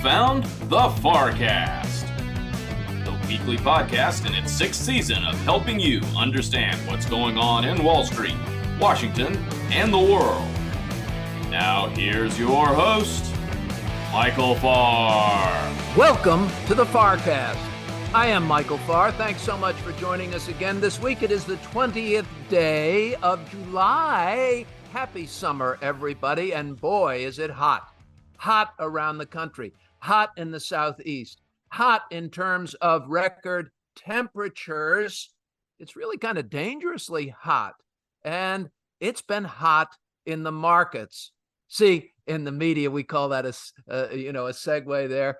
found the FarrCast, the weekly podcast in its 6th season of helping you understand what's going on in Wall Street, Washington, and the world. Now here's your host, Michael Farr. Welcome to the FarrCast. I am Michael Farr. Thanks so much for joining us again. This week it is the 20th day of July. Happy summer, everybody. And boy, is it hot. Hot around the country. Hot in the Southeast. Hot in terms of record temperatures. It's really kind of dangerously hot. And it's been hot in the markets. See, in the media, we call that a segue there.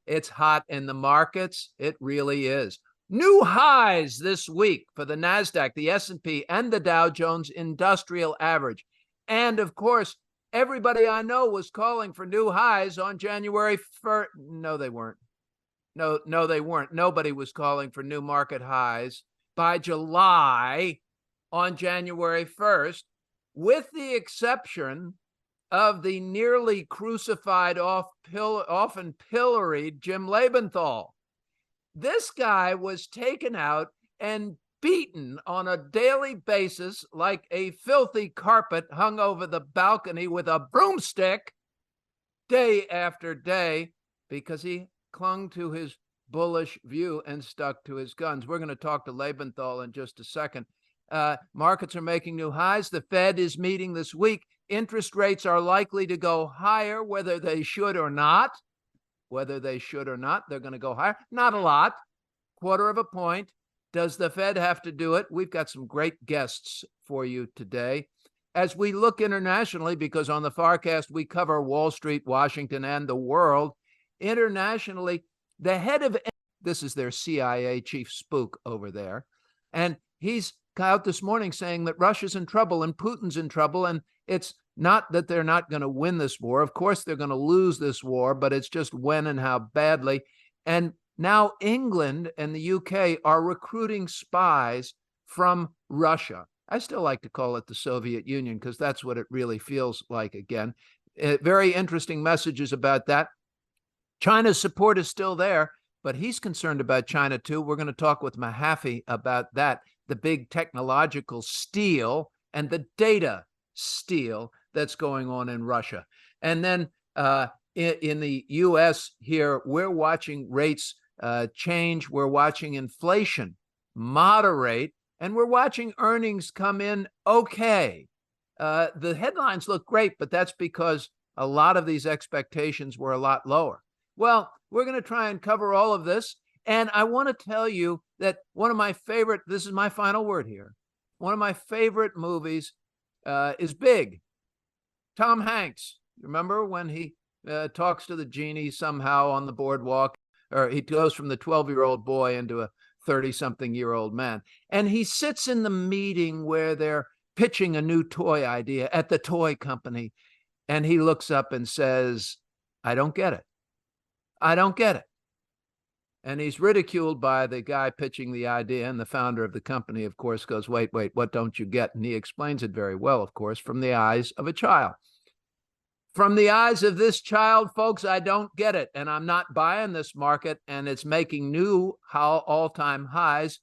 It's hot in the markets. It really is. New highs this week for the NASDAQ, the S&P, and the Dow Jones Industrial Average. And of course, everybody I know was calling for new highs on January 1st. No, they weren't. No, they weren't. Nobody was calling for new market highs by July on January 1st, with the exception of the nearly crucified, often pilloried Jim Lebenthal. This guy was taken out and beaten on a daily basis like a filthy carpet hung over the balcony with a broomstick day after day because he clung to his bullish view and stuck to his guns. We're going to talk to Lebenthal in just a second. Markets are making new highs. The Fed is meeting this week. Interest rates are likely to go higher, whether they should or not. Whether they should or not, they're going to go higher. Not a lot. 1/4 of a point. Does the Fed have to do it? We've got some great guests for you today. As we look internationally, because on the FarrCast, we cover Wall Street, Washington, and the world. Internationally, the head of, this is their CIA chief spook over there, and he's out this morning saying that Russia's in trouble and Putin's in trouble, and it's not that they're not going to win this war. Of course, they're going to lose this war, but it's just when and how badly. And now England and the UK are recruiting spies from Russia. I still like to call it the Soviet Union because that's what it really feels like again. Very interesting messages about that. China's support is still there, but he's concerned about China too. We're going to talk with Mahaffee about that, the big technological steal and the data steal that's going on in Russia. And then in the U.S. here, we're watching rates change. We're watching inflation moderate, and we're watching earnings come in okay. The headlines look great, but that's because a lot of these expectations were a lot lower. Well, we're going to try and cover all of this. And I want to tell you that one of my favorite, this is my final word here, one of my favorite movies is Big. Tom Hanks. Remember when he talks to the genie somehow on the boardwalk, or he goes from the 12-year-old boy into a 30-something-year-old man. And he sits in the meeting where they're pitching a new toy idea at the toy company. And he looks up and says, I don't get it. I don't get it. And he's ridiculed by the guy pitching the idea. And the founder of the company, of course, goes, wait, what don't you get? And he explains it very well, of course, from the eyes of a child. From the eyes of this child, folks, I don't get it. And I'm not buying this market. And it's making new all-time highs.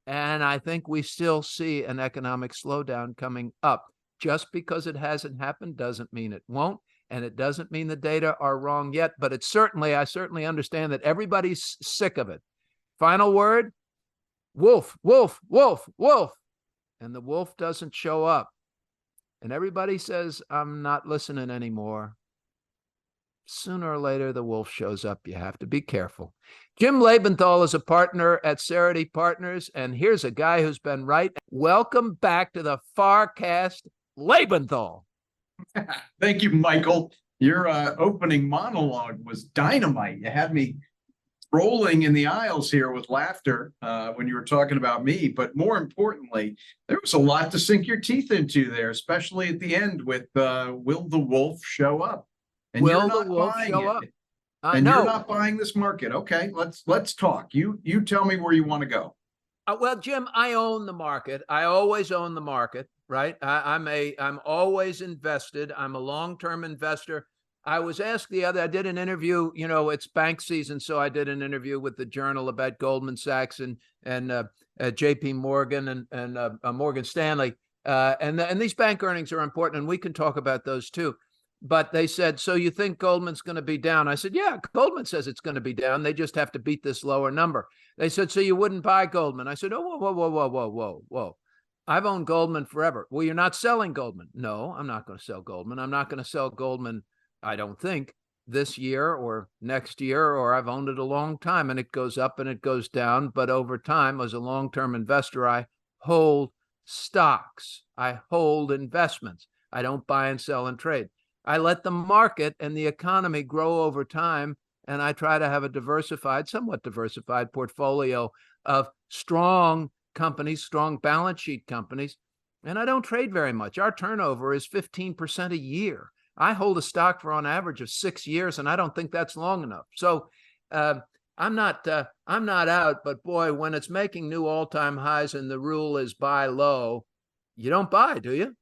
And I think we still see an economic slowdown coming up. Just because it hasn't happened doesn't mean it won't. And it doesn't mean the data are wrong yet, but I certainly understand that everybody's sick of it. Final word, wolf, wolf, wolf, wolf. And the wolf doesn't show up. And everybody says, I'm not listening anymore. Sooner or later, the wolf shows up. You have to be careful. Jim Lebenthal is a partner at Cerity Partners, and here's a guy who's been right. Welcome back to the FarrCast, Lebenthal. Thank you, Michael. Your opening monologue was dynamite. You had me rolling in the aisles here with laughter when you were talking about me. But more importantly, there was a lot to sink your teeth into there, especially at the end with will the wolf show up? And will you're not the wolf buying show it. up? And no. You're not buying this market. Okay, let's talk. You tell me where you want to go. Well, Jim, I own the market. I always own the market, right? I'm always invested. I'm a long-term investor. I was asked I did an interview, it's bank season. So I did an interview with the Journal about Goldman Sachs and JP Morgan and Morgan Stanley. And these bank earnings are important, and we can talk about those too. But they said, so you think Goldman's going to be down? I said, yeah, Goldman says it's going to be down. They just have to beat this lower number. They said, so you wouldn't buy Goldman? I said, oh, whoa. I've owned Goldman forever. Well, you're not selling Goldman. No, I'm not going to sell Goldman. I'm not going to sell Goldman, I don't think, this year or next year, or I've owned it a long time, and it goes up and it goes down. But over time, as a long-term investor, I hold stocks. I hold investments. I don't buy and sell and trade. I let the market and the economy grow over time, and I try to have a somewhat diversified portfolio of strong companies, strong balance sheet companies, and I don't trade very much. Our turnover is 15% a year. I hold a stock for on average of 6 years, and I don't think that's long enough. So I'm not out, but boy, when it's making new all-time highs and the rule is buy low, you don't buy, do you?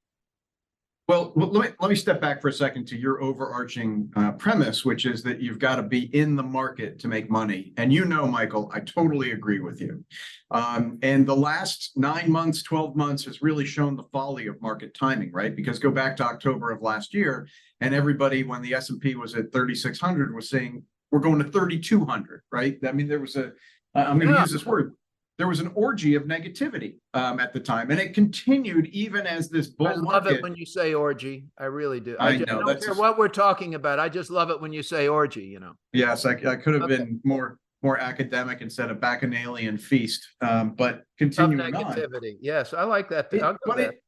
Well, let me step back for a second to your overarching premise, which is that you've got to be in the market to make money. And Michael, I totally agree with you. And the last 9 months, 12 months has really shown the folly of market timing, right? Because go back to October of last year, and everybody, when the S&P was at 3,600, was saying, we're going to 3,200, right? I mean, there was I'm going to use this word. There was an orgy of negativity at the time, and it continued even as this bull market. I love it when you say orgy. I really do. I know. I don't care what we're talking about. I just love it when you say orgy, Yes, I could have been more academic instead of bacchanalian feast, but continuing on. Negativity. Yes, I like that.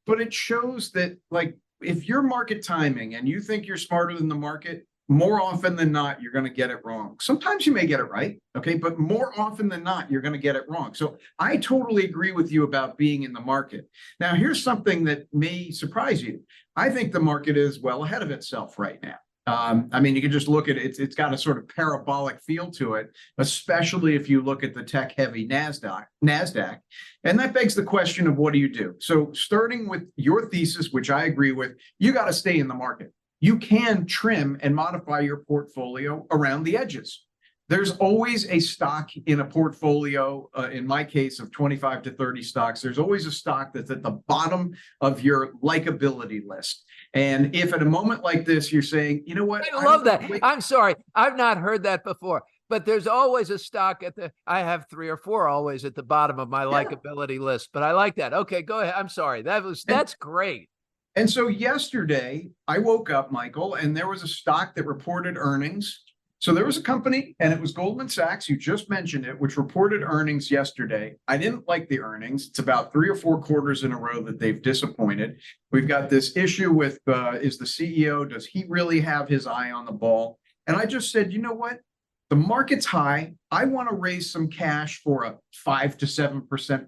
But it shows that, like, if you're market timing and you think you're smarter than the market, more often than not, you're going to get it wrong. Sometimes you may get it right, okay? But more often than not, you're going to get it wrong. So I totally agree with you about being in the market. Now, here's something that may surprise you. I think the market is well ahead of itself right now. I mean, you can just look at it. It's got a sort of parabolic feel to it, especially if you look at the tech-heavy NASDAQ. And that begs the question of what do you do? So starting with your thesis, which I agree with, you got to stay in the market. You can trim and modify your portfolio around the edges. There's always a stock in a portfolio, in my case of 25 to 30 stocks, there's always a stock that's at the bottom of your likability list. And if at a moment like this, you're saying, you know what? I love that. I'm sorry. I've not heard that before, but there's always a stock I have 3 or 4 always at the bottom of my likability list, but I like that. Okay, go ahead. I'm sorry. That's great. And so yesterday, I woke up, Michael, and there was a stock that reported earnings. So there was a company, and it was Goldman Sachs, you just mentioned it, which reported earnings yesterday. I didn't like the earnings. It's about 3 or 4 quarters in a row that they've disappointed. We've got this issue with, is the CEO, does he really have his eye on the ball? And I just said, you know what? The market's high. I want to raise some cash for a 5 to 7%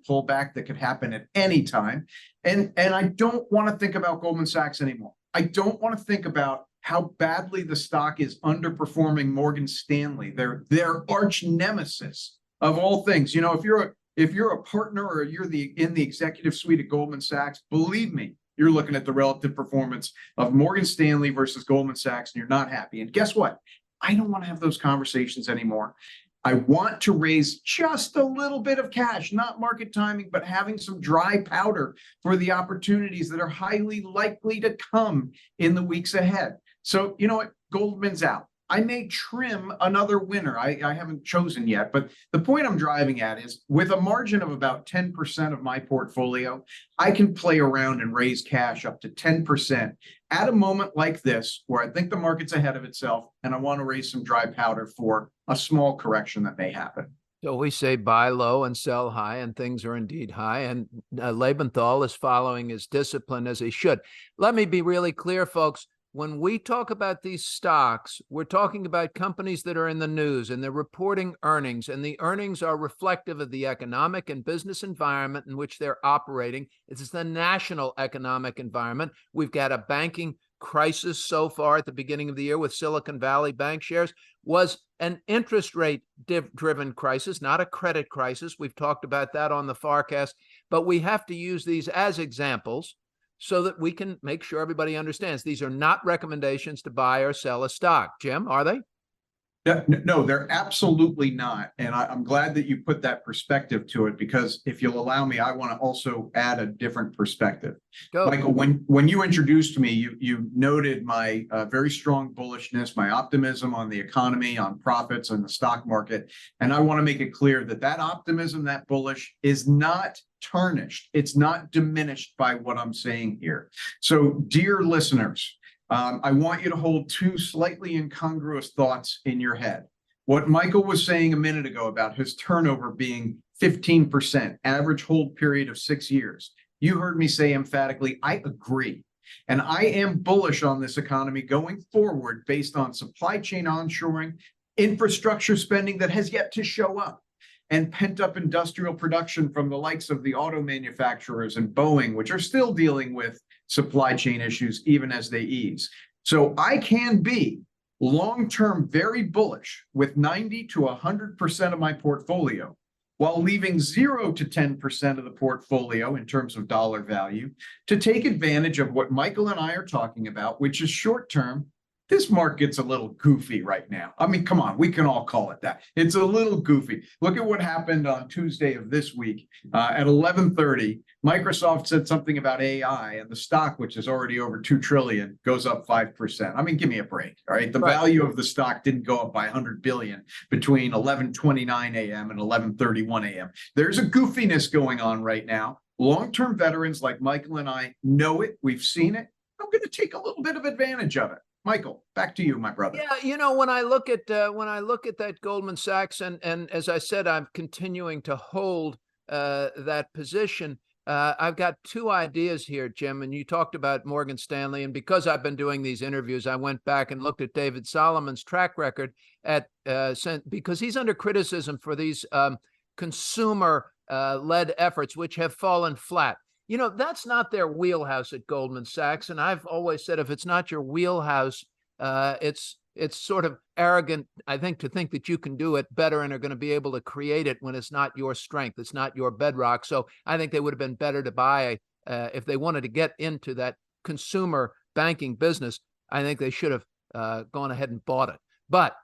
pullback that could happen at any time. And I don't want to think about Goldman Sachs anymore. I don't want to think about how badly the stock is underperforming Morgan Stanley, their arch nemesis of all things. If you're a partner or you're in the executive suite at Goldman Sachs, believe me, you're looking at the relative performance of Morgan Stanley versus Goldman Sachs, and you're not happy. And guess what? I don't want to have those conversations anymore. I want to raise just a little bit of cash, not market timing, but having some dry powder for the opportunities that are highly likely to come in the weeks ahead. So, you know what? Goldman's out. I may trim another winner. I haven't chosen yet, but the point I'm driving at is with a margin of about 10% of my portfolio, I can play around and raise cash up to 10% at a moment like this, where I think the market's ahead of itself and I want to raise some dry powder for a small correction that may happen. So we say buy low and sell high, and things are indeed high. And Lebenthal is following his discipline as he should. Let me be really clear, folks. When we talk about these stocks, we're talking about companies that are in the news and they're reporting earnings, and the earnings are reflective of the economic and business environment in which they're operating. It's the national economic environment. We've got a banking crisis so far at the beginning of the year with Silicon Valley Bank shares. Was an interest rate driven crisis, not a credit crisis. We've talked about that on the FarrCast, but we have to use these as examples so that we can make sure everybody understands these are not recommendations to buy or sell a stock. Jim, are they? No, they're absolutely not. And I'm glad that you put that perspective to it, because if you'll allow me, I want to also add a different perspective. Go. Michael, when you introduced me, you noted my very strong bullishness, my optimism on the economy, on profits, and the stock market. And I want to make it clear that that optimism, that bullish, is not tarnished. It's not diminished by what I'm saying here. So, dear listeners, I want you to hold two slightly incongruous thoughts in your head. What Michael was saying a minute ago about his turnover being 15%, average hold period of 6 years. You heard me say emphatically, I agree. And I am bullish on this economy going forward based on supply chain onshoring, infrastructure spending that has yet to show up, and pent-up industrial production from the likes of the auto manufacturers and Boeing, which are still dealing with supply chain issues even as they ease. So I can be long-term very bullish with 90 to 100% of my portfolio, while leaving 0 to 10% of the portfolio in terms of dollar value to take advantage of what Michael and I are talking about, which is short-term. This market's a little goofy right now. I mean, come on, we can all call it that. It's a little goofy. Look at what happened on Tuesday of this week. At 11:30, Microsoft said something about AI, and the stock, which is already over 2 trillion, goes up 5%. I mean, give me a break. All right. The value of the stock didn't go up by 100 billion between 11:29 a.m. and 11:31 a.m. There's a goofiness going on right now. Long-term veterans like Michael and I know it. We've seen it. I'm going to take a little bit of advantage of it. Michael, back to you, my brother. Yeah, when I look at that Goldman Sachs, and as I said, I'm continuing to hold that position. I've got two ideas here, Jim, and you talked about Morgan Stanley, and because I've been doing these interviews, I went back and looked at David Solomon's track record because he's under criticism for these consumer led efforts, which have fallen flat. That's not their wheelhouse at Goldman Sachs. And I've always said, if it's not your wheelhouse, it's sort of arrogant, I think, to think that you can do it better and are going to be able to create it when it's not your strength. It's not your bedrock. So I think they would have been better to buy, if they wanted to get into that consumer banking business, I think they should have gone ahead and bought it. But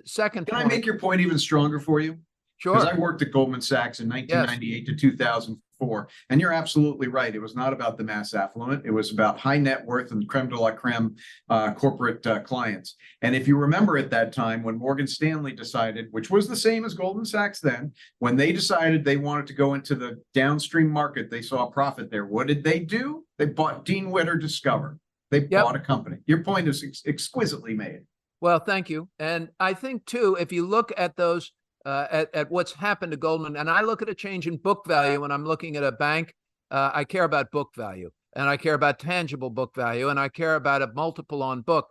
second Can point, I make your point even stronger for you? Sure. Because I worked at Goldman Sachs in 1998 to 2004. And you're absolutely right. It was not about the mass affluent. It was about high net worth and creme de la creme corporate clients. And if you remember at that time, when Morgan Stanley decided, which was the same as Goldman Sachs then, when they decided they wanted to go into the downstream market, they saw a profit there. What did they do? They bought Dean Witter Discover. They bought a company. Your point is exquisitely made. Well, thank you. And I think, too, if you look at those, at what's happened to Goldman, and I look at a change in book value when I'm looking at a bank, I care about book value, and I care about tangible book value, and I care about a multiple on book.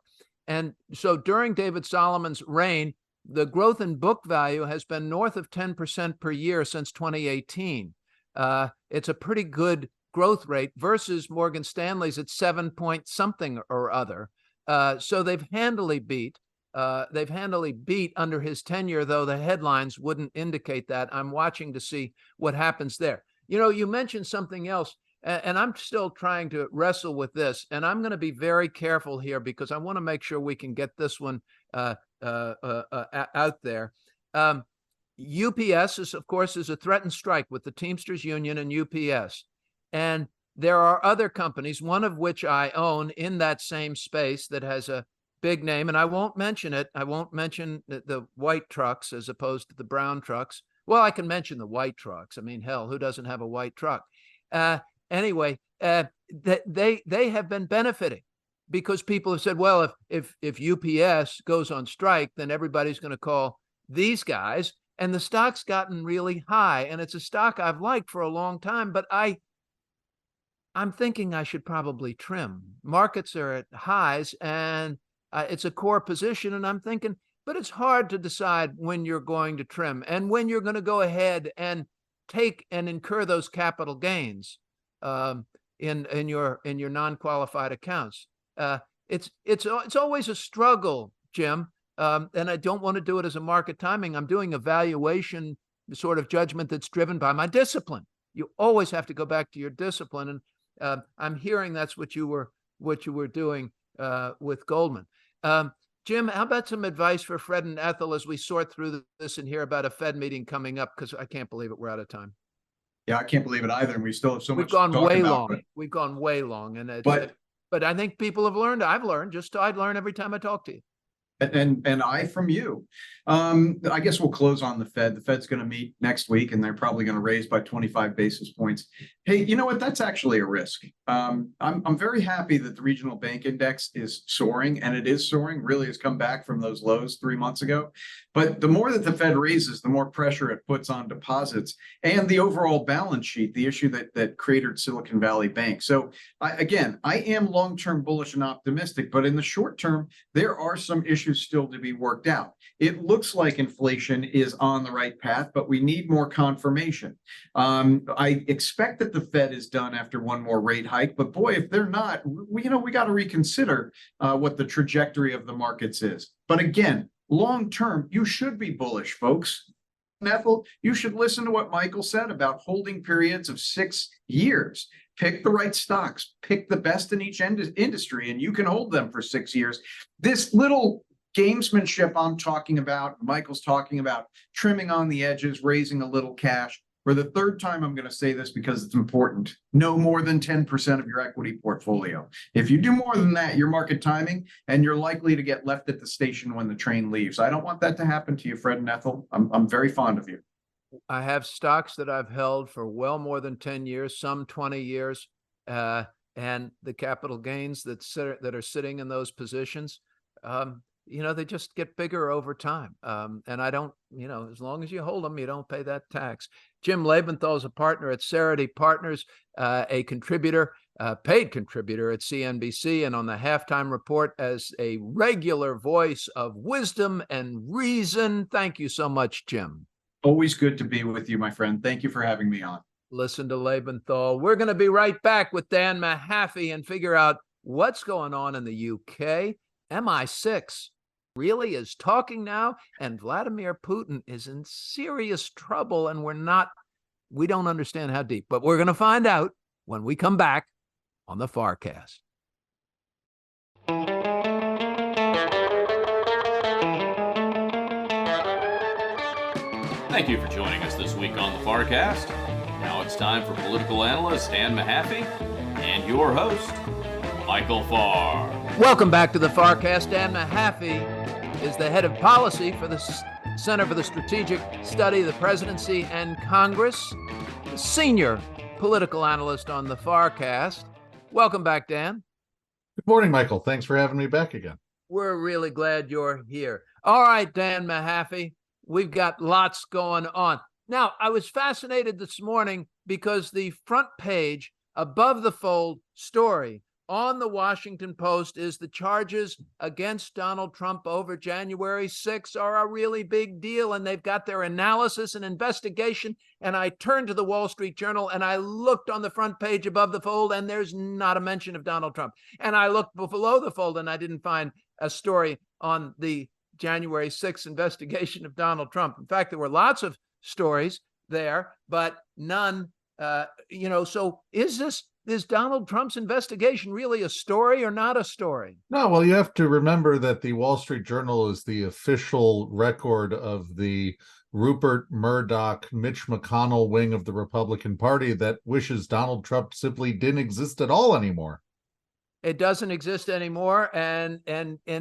And so during David Solomon's reign, the growth in book value has been north of 10% per year since 2018. It's a pretty good growth rate versus Morgan Stanley's at 7 point something or other. So they've handily beat under his tenure, though the headlines wouldn't indicate that. I'm watching to see what happens there. You mentioned something else, and I'm still trying to wrestle with this, and I'm going to be very careful here because I want to make sure we can get this one out there. UPS is, of course, a threatened strike with the Teamsters Union and UPS. And there are other companies, one of which I own in that same space that has a big name, and I won't mention it. I won't mention the white trucks as opposed to the brown trucks. Well, I can mention the white trucks. I mean, hell, who doesn't have a white truck? Anyway, they have been benefiting because people have said, well, if UPS goes on strike, then everybody's going to call these guys, and the stock's gotten really high, and it's a stock I've liked for a long time, but I'm thinking I should probably trim. Markets are at highs, and it's a core position, and I'm thinking, but it's hard to decide when you're going to trim and when you're going to go ahead and take and incur those capital gains in your non-qualified accounts. It's always a struggle, Jim, and I don't want to do it as a market timing. I'm doing a valuation sort of judgment that's driven by my discipline. You always have to go back to your discipline, I'm hearing that's what you were doing with Goldman. Jim, how about some advice for Fred and Ethel as we sort through this and hear about a Fed meeting coming up? Because I can't believe it. We're out of time. Yeah, I can't believe it either. And we still have so We've much gone to talk way about. long. We've gone way long. And But I think people have learned. I've learned. I'd learn every time I talk to you. and I from you. I guess we'll close on the Fed. The Fed's going to meet next week, and they're probably going to raise by 25 basis points. Hey, you know what? That's actually a risk. I'm very happy that the regional bank index is soaring, and it is soaring. Really has come back from those lows 3 months ago. But the more that the Fed raises, the more pressure it puts on deposits and the overall balance sheet. The issue that cratered Silicon Valley Bank. So I am long-term bullish and optimistic, but in the short term, there are some issues still to be worked out. It looks like inflation is on the right path, but we need more confirmation. I expect that the Fed is done after one more rate hike, but boy, if they're not, we got to reconsider what the trajectory of the markets is. But again, long term, you should be bullish, folks. Ethel, you should listen to what Michael said about holding periods of 6 years. Pick the right stocks, pick the best in each industry, and you can hold them for 6 years. This little gamesmanship I'm talking about, Michael's talking about trimming on the edges, raising a little cash. For the third time, I'm going to say this because it's important. No more than 10% of your equity portfolio. If you do more than that, you're market timing, and you're likely to get left at the station when the train leaves. I don't want that to happen to you, Fred and Ethel. I'm very fond of you. I have stocks that I've held for well more than 10 years, some 20 years, and the capital gains that are sitting in those positions, they just get bigger over time. And I don't, as long as you hold them, you don't pay that tax. Jim Lebenthal is a partner at Cerity Partners, a contributor, paid contributor at CNBC, and on the halftime report as a regular voice of wisdom and reason. Thank you so much, Jim. Always good to be with you, my friend. Thank you for having me on. Listen to Lebenthal. We're going to be right back with Dan Mahaffee and figure out what's going on in the UK. MI6 really is talking now, and Vladimir Putin is in serious trouble, and we don't understand how deep, but we're going to find out when we come back on the FarrCast. Thank you for joining us this week on the FarrCast. Now it's time for political analyst Dan Mahaffee and your host, Michael Farr. Welcome back to the FarrCast. Dan Mahaffee is the head of policy for the Center for the Strategic Study of the Presidency and Congress, senior political analyst on the FarrCast. Welcome back, Dan. Good morning, Michael. Thanks for having me back again. We're really glad you're here. All right, Dan Mahaffee, we've got lots going on. Now, I was fascinated this morning because the front page above the fold story on the Washington Post is the charges against Donald Trump over January 6th are a really big deal, and they've got their analysis and investigation. And I turned to the Wall Street Journal and I looked on the front page above the fold, and there's not a mention of Donald Trump. And I looked below the fold and I didn't find a story on the January 6th investigation of Donald Trump. In fact, there were lots of stories there, but none, so is Donald Trump's investigation really a story or not a story? No, well, you have to remember that the Wall Street Journal is the official record of the Rupert Murdoch, Mitch McConnell wing of the Republican Party that wishes Donald Trump simply didn't exist at all anymore. It doesn't exist anymore. And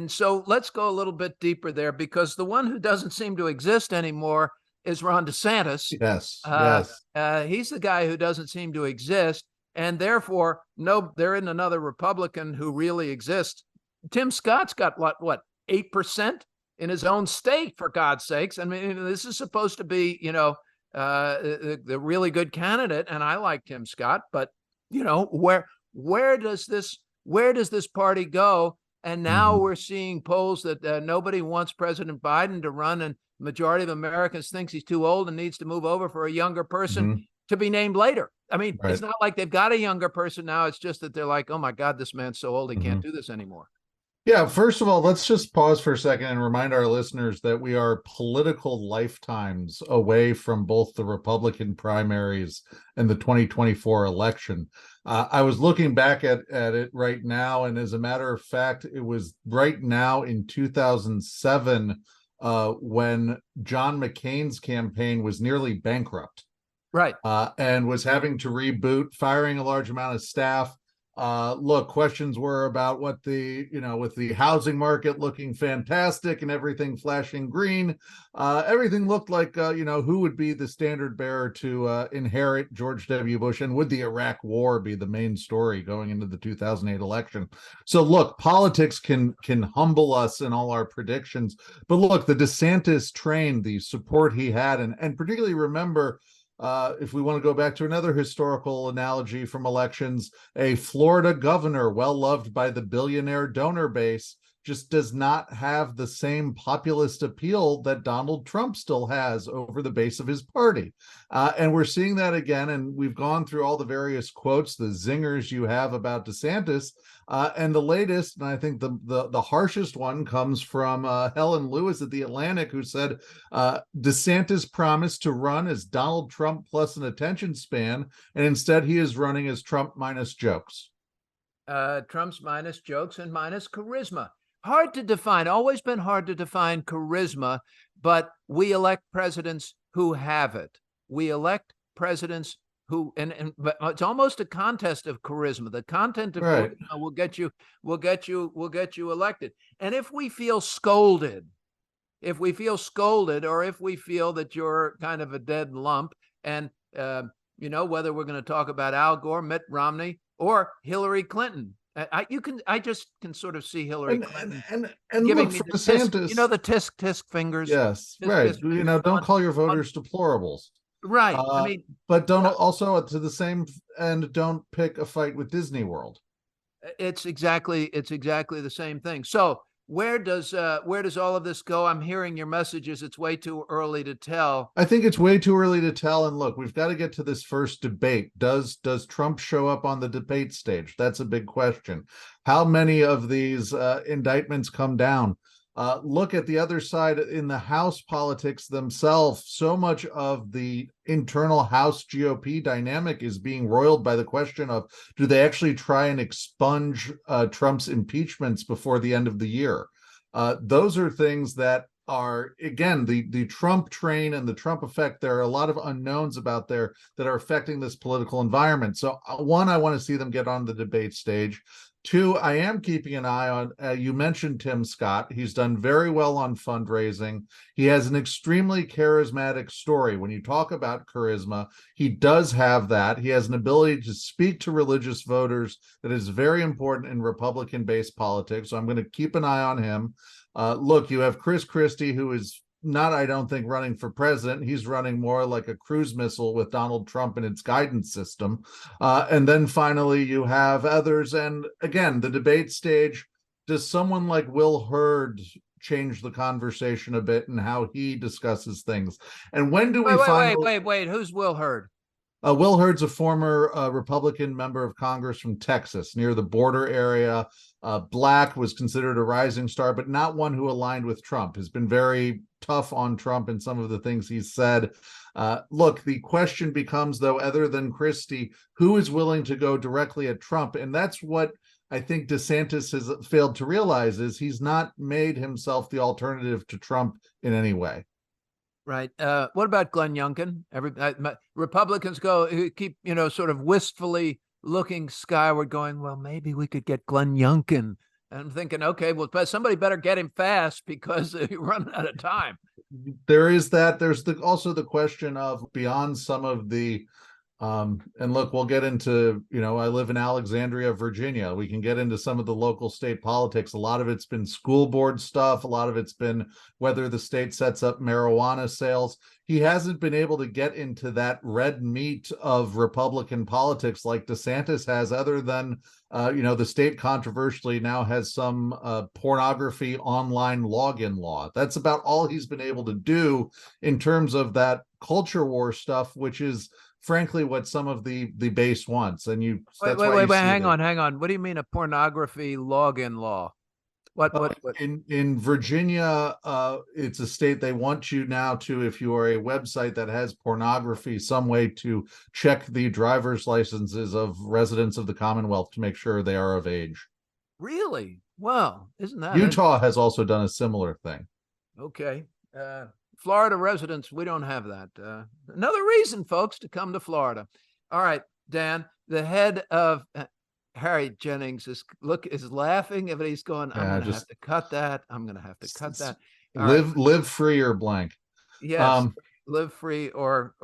so let's go a little bit deeper there, because the one who doesn't seem to exist anymore is Ron DeSantis. Yes. He's the guy who doesn't seem to exist. And therefore, no, there isn't another Republican who really exists. Tim Scott's got what 8% in his own state, for God's sakes. I mean, this is supposed to be, the really good candidate, and I like Tim Scott. But where does this party go? And now we're seeing polls that nobody wants President Biden to run, and the majority of Americans thinks he's too old and needs to move over for a younger person to be named later. I mean, It's not like they've got a younger person now. It's just that they're like, oh my God, this man's so old, he can't do this anymore. Yeah, first of all, let's just pause for a second and remind our listeners that we are political lifetimes away from both the Republican primaries and the 2024 election. I was looking back at it right now, and as a matter of fact, it was right now in 2007 when John McCain's campaign was nearly bankrupt. Right. And was having to reboot, firing a large amount of staff. Look, questions were about what with the housing market looking fantastic and everything flashing green, everything looked like, who would be the standard bearer to inherit George W. Bush, and would the Iraq War be the main story going into the 2008 election? So look, politics can humble us in all our predictions, but look, the DeSantis train, the support he had, and particularly remember, if we want to go back to another historical analogy from elections, a Florida governor, well loved by the billionaire donor base, just does not have the same populist appeal that Donald Trump still has over the base of his party. And we're seeing that again. And we've gone through all the various quotes, the zingers you have about DeSantis. And the latest, and I think the harshest one, comes from Helen Lewis at The Atlantic, who said DeSantis promised to run as Donald Trump plus an attention span, and instead he is running as Trump minus jokes. Trump's minus jokes and minus charisma. Hard to define, always been hard to define charisma, but we elect presidents who have it. We elect presidents who, and but it's almost a contest of charisma. The content of Right. charisma will get you elected. And if we feel scolded, or if we feel that you're kind of a dead lump, and whether we're going to talk about Al Gore, Mitt Romney, or Hillary Clinton, I just can sort of see Hillary Clinton and giving look, me for the DeSantis, tisk, the tisk fingers. yes, Tisk, right. tisk fingers Don't call your voters deplorables. Right. I mean, but don't also, to the same end, don't pick a fight with Disney World. It's exactly the same thing. So where does all of this go? I'm hearing your messages. It's way too early to tell. I think it's way too early to tell. And look, we've got to get to this first debate. Does Trump show up on the debate stage? That's a big question. How many of these indictments come down? Look at the other side in the House politics themselves. So much of the internal House GOP dynamic is being roiled by the question of, do they actually try and expunge Trump's impeachments before the end of the year? Those are things that are, again, the Trump train and the Trump effect. There are a lot of unknowns about there that are affecting this political environment. So one, I want to see them get on the debate stage. Two, I am keeping an eye on, you mentioned Tim Scott. He's done very well on fundraising. He has an extremely charismatic story. When you talk about charisma, he does have that. He has an ability to speak to religious voters that is very important in Republican-based politics. So I'm going to keep an eye on him. Look, you have Chris Christie, who is not, I don't think, running for president. He's running more like a cruise missile with Donald Trump and its guidance system. And then finally, you have others. And again, the debate stage, does someone like Will Hurd change the conversation a bit in how he discusses things? And when do we Wait, who's Will Hurd? Will Hurd's a former Republican member of Congress from Texas, near the border area. Black, was considered a rising star, but not one who aligned with Trump. Has been very tough on Trump in some of the things he's said. Look, the question becomes, though, other than Christie, who is willing to go directly at Trump? And that's what I think DeSantis has failed to realize, is he's not made himself the alternative to Trump in any way. Right. What about Glenn Youngkin? Republicans keep sort of wistfully looking skyward, going, well, maybe we could get Glenn Youngkin. And I'm thinking, okay, well, somebody better get him fast, because you're running out of time. There is that. There's also the question of, beyond some of the and look, we'll get into, I live in Alexandria, Virginia. We can get into some of the local state politics. A lot of it's been school board stuff. A lot of it's been whether the state sets up marijuana sales. He hasn't been able to get into that red meat of Republican politics like DeSantis has, other than, the state controversially now has some pornography online login law. That's about all he's been able to do in terms of that culture war stuff, which is frankly what some of the base wants. And wait, hang on. What do you mean a pornography login law? What? In Virginia, it's a state they want you now to, if you are a website that has pornography, some way to check the driver's licenses of residents of the Commonwealth to make sure they are of age. Really? Well, isn't that Utah has also done a similar thing. okay? Florida residents, we don't have that. Another reason, folks, to come to Florida. All right, Dan, the head of Harry Jennings is laughing, but he's going, I'm going to have to cut that. I'm going to have to cut that. Live free or blank. Yes, live free or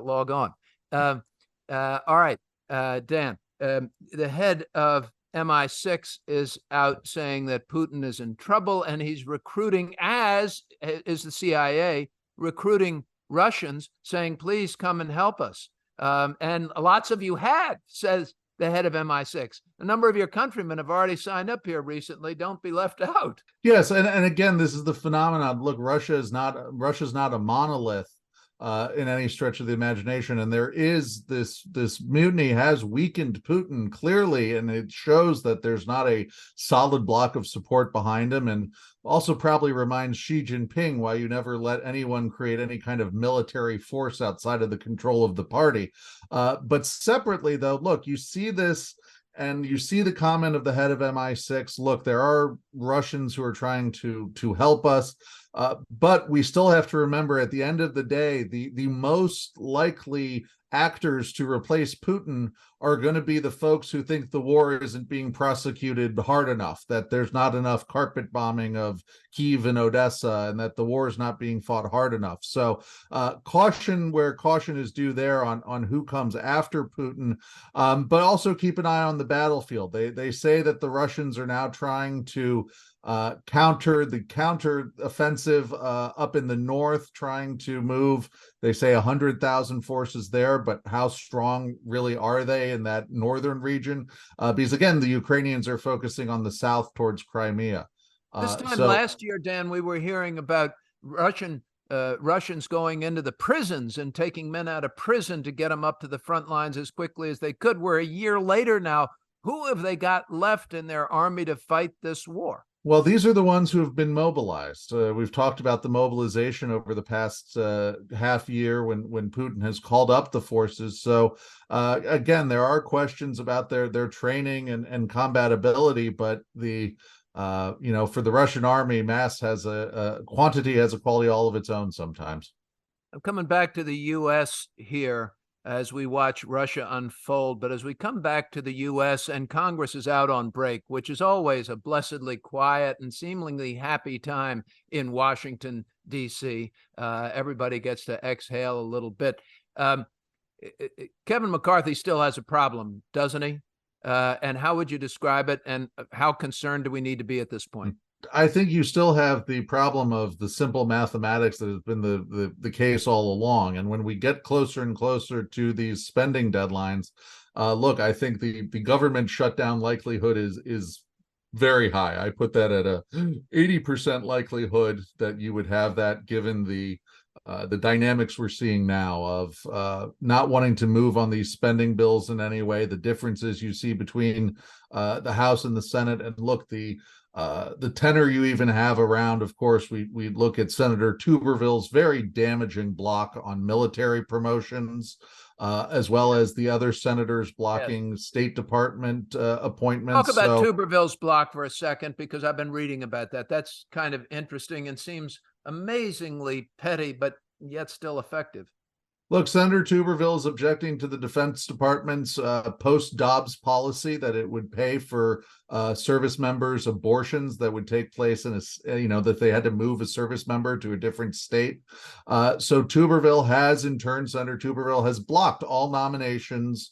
log on. All right, Dan, the head of MI6 is out saying that Putin is in trouble, and he's recruiting, as is the CIA, recruiting Russians, saying, please come and help us. And lots of you says the head of MI6. A number of your countrymen have already signed up here recently. Don't be left out. Yes, and again, this is the phenomenon. Look, Russia's not a monolith in any stretch of the imagination, and there is this mutiny has weakened Putin clearly, and it shows that there's not a solid block of support behind him, and also probably reminds Xi Jinping why you never let anyone create any kind of military force outside of the control of the party. But separately, though, look, you see this. And you see the comment of the head of MI6, look, there are Russians who are trying to help us, but we still have to remember at the end of the day, the most likely actors to replace Putin are going to be the folks who think the war isn't being prosecuted hard enough, that there's not enough carpet bombing of Kyiv and Odessa, and that the war is not being fought hard enough. So caution where caution is due there on who comes after Putin, but also keep an eye on the battlefield. They say that the Russians are now trying to counter offensive up in the north, trying to move, they say 100,000 forces there, but how strong really are they in that northern region? Because again, the Ukrainians are focusing on the south towards Crimea. This time last year, Dan, we were hearing about Russians going into the prisons and taking men out of prison to get them up to the front lines as quickly as they could. We're a year later now. Who have they got left in their army to fight this war? Well, these are the ones who have been mobilized. We've talked about the mobilization over the past half year when Putin has called up the forces. So again, there are questions about their training and combat ability, but for the Russian army, mass has quantity has a quality all of its own sometimes. I'm coming back to the U.S. here as we watch Russia unfold. But as we come back to the U.S. and Congress is out on break, which is always a blessedly quiet and seemingly happy time in Washington, D.C., everybody gets to exhale a little bit. Kevin McCarthy still has a problem, doesn't he? And how would you describe it? And how concerned do we need to be at this point? I think you still have the problem of the simple mathematics that has been the case all along. And when we get closer and closer to these spending deadlines, look, I think the government shutdown likelihood is very high. I put that at a 80% likelihood that you would have that, given the dynamics we're seeing now of not wanting to move on these spending bills in any way, the differences you see between the House and the Senate. And look, the tenor you even have around, of course, we look at Senator Tuberville's very damaging block on military promotions, as well as the other senators blocking State Department appointments. Talk about Tuberville's block for a second, because I've been reading about that. That's kind of interesting and seems amazingly petty, but yet still effective. Look, Senator Tuberville is objecting to the Defense Department's post-Dobbs policy that it would pay for service members' abortions that would take place in that they had to move a service member to a different state. So Tuberville has, in turn, Senator Tuberville has blocked all nominations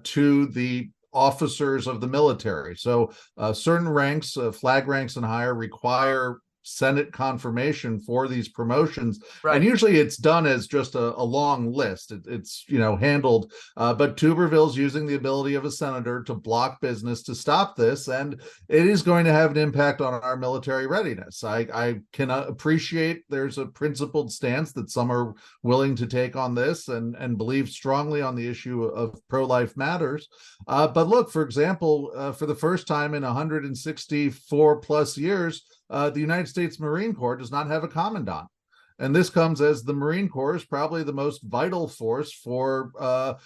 to the officers of the military. So certain ranks, flag ranks and higher, require Senate confirmation for these promotions. Right. And usually it's done as just a long list. It's handled, but Tuberville's using the ability of a senator to block business to stop this, and it is going to have an impact on our military readiness. I can appreciate there's a principled stance that some are willing to take on this and believe strongly on the issue of pro-life matters. But look, for example, for the first time in 164 plus years, the United States Marine Corps does not have a commandant. And this comes as the Marine Corps is probably the most vital force for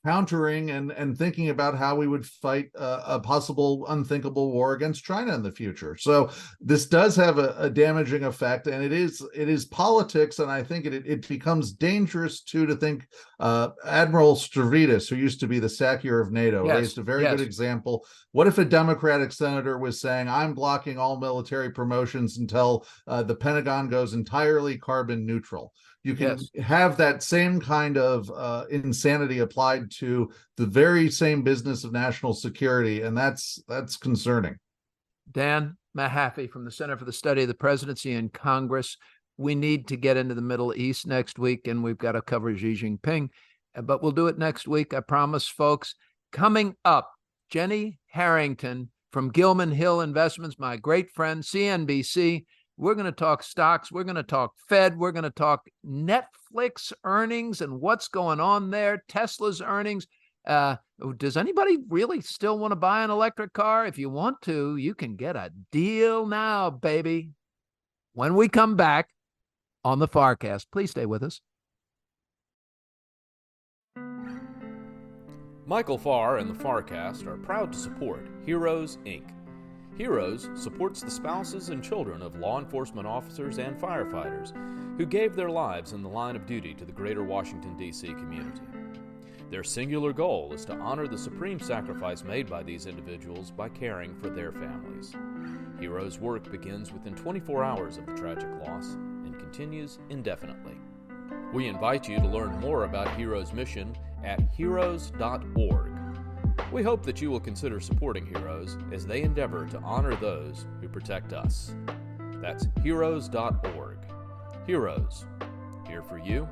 countering and thinking about how we would fight a possible unthinkable war against China in the future. So this does have a damaging effect, and it is politics, and I think it becomes dangerous to think Admiral Stavridis, who used to be the SACEUR of NATO, raised a very good example. What if a Democratic senator was saying, I'm blocking all military promotions until the Pentagon goes entirely carbon neutral? You can have that same kind of insanity applied to the very same business of national security, and that's concerning. Dan Mahaffee from the Center for the Study of the Presidency and Congress. We need to get into the Middle East next week, and we've got to cover Xi Jinping, but we'll do it next week, I promise, folks. Coming up, Jenny Harrington from Gilman Hill Investments, my great friend, CNBC. We're going to talk stocks. We're going to talk Fed. We're going to talk Netflix earnings and what's going on there, Tesla's earnings. Does anybody really still want to buy an electric car? If you want to, you can get a deal now, baby. When we come back on the FarrCast, please stay with us. Michael Farr and the FarrCast are proud to support Heroes, Inc. Heroes supports the spouses and children of law enforcement officers and firefighters who gave their lives in the line of duty to the greater Washington, D.C. community. Their singular goal is to honor the supreme sacrifice made by these individuals by caring for their families. Heroes' work begins within 24 hours of the tragic loss and continues indefinitely. We invite you to learn more about Heroes' mission at heroes.org. We hope that you will consider supporting Heroes as they endeavor to honor those who protect us. That's heroes.org. Heroes, here for you,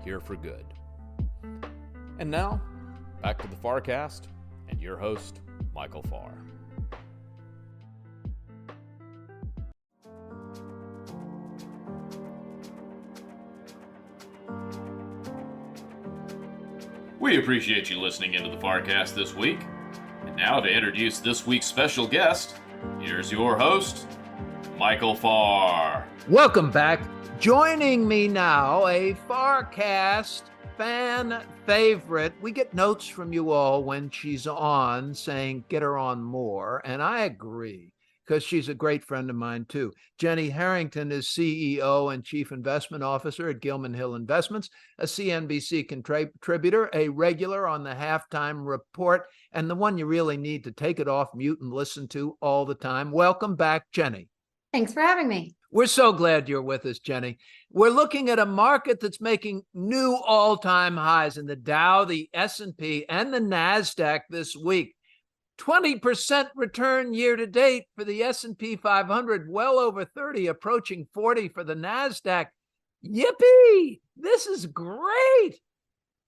here for good. And now, back to the FarrCast and your host, Michael Farr. We appreciate you listening into the FarrCast this week. And now to introduce this week's special guest, here's your host, Michael Farr. Welcome back. Joining me now, a FarrCast fan favorite. We get notes from you all when she's on saying, get her on more. And I agree, because she's a great friend of mine too. Jenny Harrington is CEO and Chief Investment Officer at Gilman Hill Investments, a CNBC contributor, a regular on the Halftime Report, and the one you really need to take it off mute and listen to all the time. Welcome back, Jenny. Thanks for having me. We're so glad you're with us, Jenny. We're looking at a market that's making new all-time highs in the Dow, the S&P, and the NASDAQ this week. 20% return year to date for the S&P 500, well over 30, approaching 40 for the NASDAQ. Yippee! This is great.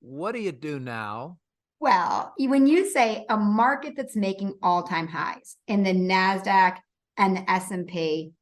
What do you do now? Well, when you say a market that's making all-time highs in the NASDAQ and the S&P,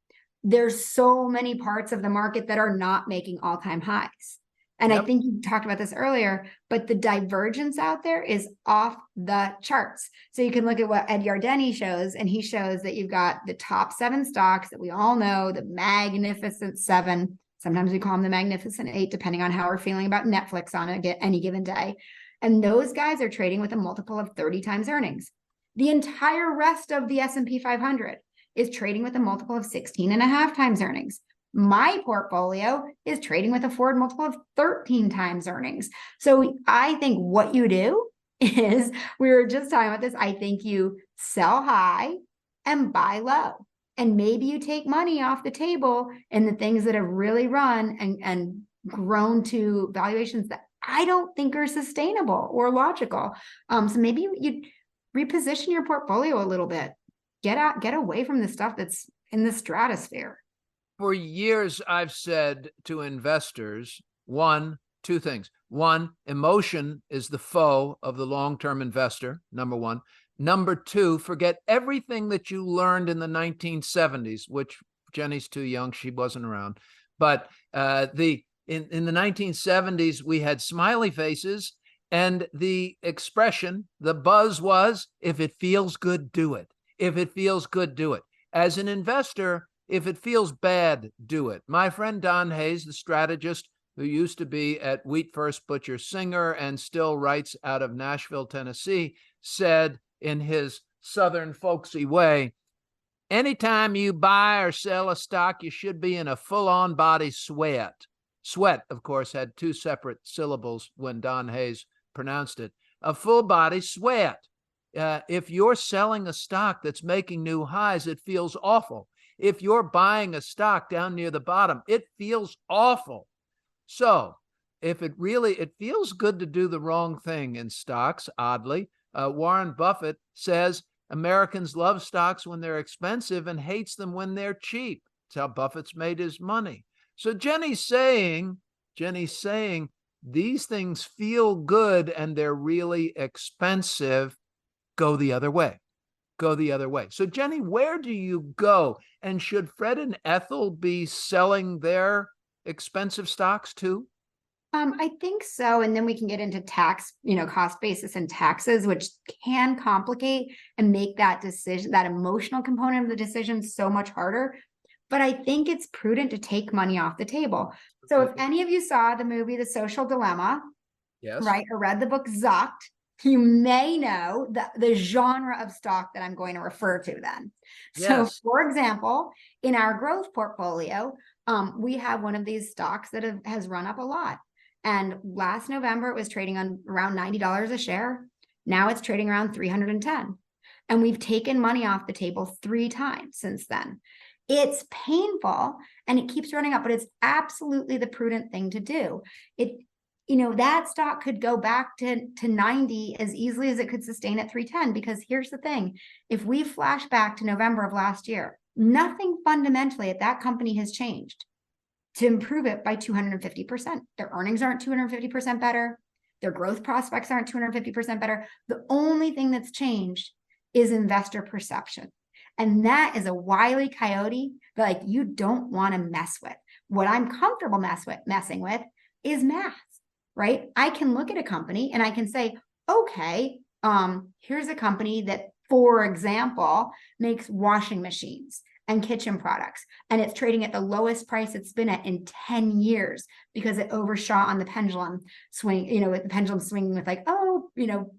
there's so many parts of the market that are not making all-time highs. And I think you talked about this earlier, but the divergence out there is off the charts. So you can look at what Ed Yardeni shows, and he shows that you've got the top 7 stocks that we all know, the Magnificent 7. Sometimes we call them the Magnificent 8, depending on how we're feeling about Netflix on any given day. And those guys are trading with a multiple of 30 times earnings. The entire rest of the S&P 500 is trading with a multiple of 16.5 times earnings. My portfolio is trading with a forward multiple of 13 times earnings. So I think what you do is, we were just talking about this, I think you sell high and buy low. And maybe you take money off the table in the things that have really run and grown to valuations that I don't think are sustainable or logical. So maybe you reposition your portfolio a little bit. Get away from the stuff that's in the stratosphere. For years, I've said to investors, two things. One, emotion is the foe of the long-term investor, number one. Number two, forget everything that you learned in the 1970s, which Jenny's too young, she wasn't around. But in the 1970s, we had smiley faces, and the expression, the buzz was, if it feels good, do it. If it feels good, do it. As an investor, if it feels bad, do it. My friend Don Hayes, the strategist who used to be at Wheat First Butcher Singer and still writes out of Nashville, Tennessee, said in his Southern folksy way, anytime you buy or sell a stock, you should be in a full-on body sweat. Sweat, of course, had two separate syllables when Don Hayes pronounced it. A full body sweat. If you're selling a stock that's making new highs, it feels awful. If you're buying a stock down near the bottom, it feels awful. So if it feels good to do the wrong thing in stocks, oddly. Warren Buffett says Americans love stocks when they're expensive and hates them when they're cheap. It's how Buffett's made his money. So Jenny's saying these things feel good and they're really expensive. Go the other way. Go the other way. So Jenny, where do you go? And should Fred and Ethel be selling their expensive stocks too? I think so. And then we can get into tax, cost basis and taxes, which can complicate and make that decision, that emotional component of the decision so much harder. But I think it's prudent to take money off the table. So if any of you saw the movie, The Social Dilemma, yes, right, or read the book Zucked, you may know the genre of stock that I'm going to refer to then. Yes. So for example, in our growth portfolio, we have one of these stocks that has run up a lot. And last November, it was trading on around $90 a share. Now it's trading around $310. And we've taken money off the table 3 times since then. It's painful and it keeps running up, but it's absolutely the prudent thing to do. That stock could go back to 90 as easily as it could sustain at 310, because here's the thing. If we flash back to November of last year, nothing fundamentally at that company has changed to improve it by 250%. Their earnings aren't 250% better. Their growth prospects aren't 250% better. The only thing that's changed is investor perception. And that is a wily coyote that you don't want to mess with. What I'm comfortable messing with is math, right? I can look at a company and I can say, okay, here's a company that, for example, makes washing machines and kitchen products, and it's trading at the lowest price it's been at in 10 years because it overshot on the pendulum swing, with the pendulum swinging with